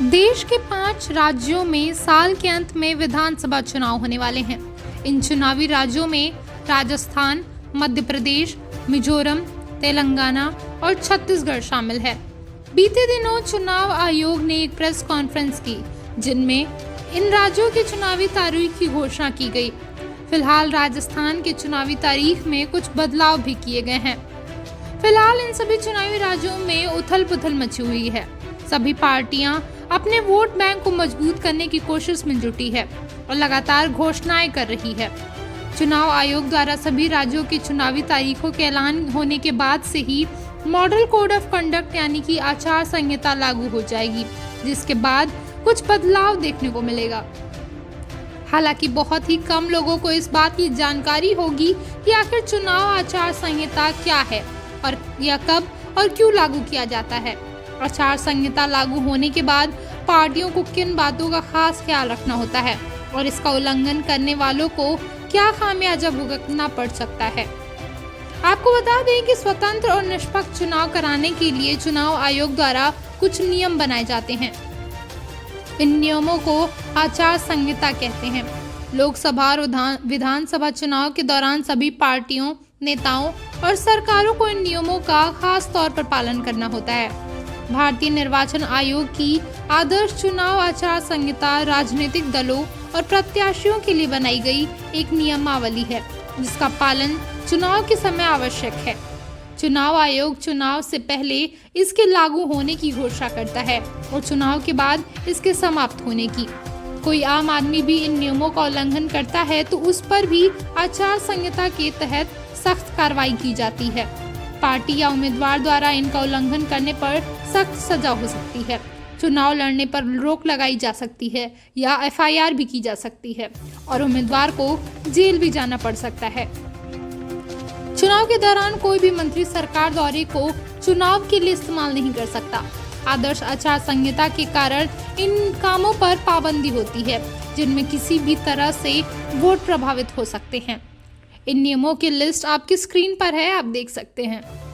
देश के 5 राज्यों में साल के अंत में विधानसभा चुनाव होने वाले हैं। इन चुनावी राज्यों में राजस्थान, मध्य प्रदेश, मिजोरम, तेलंगाना और छत्तीसगढ़ शामिल है। बीते दिनों चुनाव आयोग ने एक प्रेस कॉन्फ्रेंस की, जिनमें इन राज्यों की चुनावी तारीख की घोषणा की गई। फिलहाल राजस्थान के चुनावी तारीख में कुछ बदलाव भी किए गए हैं। फिलहाल इन सभी चुनावी राज्यों में उथल-पुथल मची हुई है। सभी पार्टियां अपने वोट बैंक को मजबूत करने की कोशिश में जुटी है और लगातार घोषणाएं कर रही है। चुनाव आयोग द्वारा सभी राज्यों की चुनावी तारीखों के ऐलान होने के बाद से ही मॉडल कोड ऑफ कंडक्ट यानी कि आचार संहिता लागू हो जाएगी, जिसके बाद कुछ बदलाव देखने को मिलेगा। हालांकि बहुत ही कम लोगों को इस बात की जानकारी होगी कि आखिर चुनाव आचार संहिता क्या है और यह कब और क्यों लागू किया जाता है। आचार संहिता लागू होने के बाद पार्टियों को किन बातों का खास ख्याल रखना होता है और इसका उल्लंघन करने वालों को क्या खामियाजा भुगतना पड़ सकता है। आपको बता दें कि स्वतंत्र और निष्पक्ष चुनाव कराने के लिए चुनाव आयोग द्वारा कुछ नियम बनाए जाते हैं। इन नियमों को आचार संहिता कहते हैं। लोकसभा और विधानसभा चुनाव के दौरान सभी पार्टियों, नेताओं और सरकारों को इन नियमों का खास तौर पर पालन करना होता है। भारतीय निर्वाचन आयोग की आदर्श चुनाव आचार संहिता राजनीतिक दलों और प्रत्याशियों के लिए बनाई गई एक नियमावली है, जिसका पालन चुनाव के समय आवश्यक है। चुनाव आयोग चुनाव से पहले इसके लागू होने की घोषणा करता है और चुनाव के बाद इसके समाप्त होने की। कोई आम आदमी भी इन नियमों का उल्लंघन करता है तो उस पर भी आचार संहिता के तहत सख्त कार्रवाई की जाती है। पार्टी या उम्मीदवार द्वारा इनका उल्लंघन करने पर सख्त सजा हो सकती है। चुनाव लड़ने पर रोक लगाई जा सकती है या एफआईआर भी की जा सकती है और उम्मीदवार को जेल भी जाना पड़ सकता है। चुनाव के दौरान कोई भी मंत्री सरकार दौरे को चुनाव के लिए इस्तेमाल नहीं कर सकता। आदर्श आचार संहिता के कारण इन कामों पर पाबंदी होती है, जिनमें किसी भी तरह से वोट प्रभावित हो सकते हैं। इन नियमों की लिस्ट आपकी स्क्रीन पर है, आप देख सकते हैं।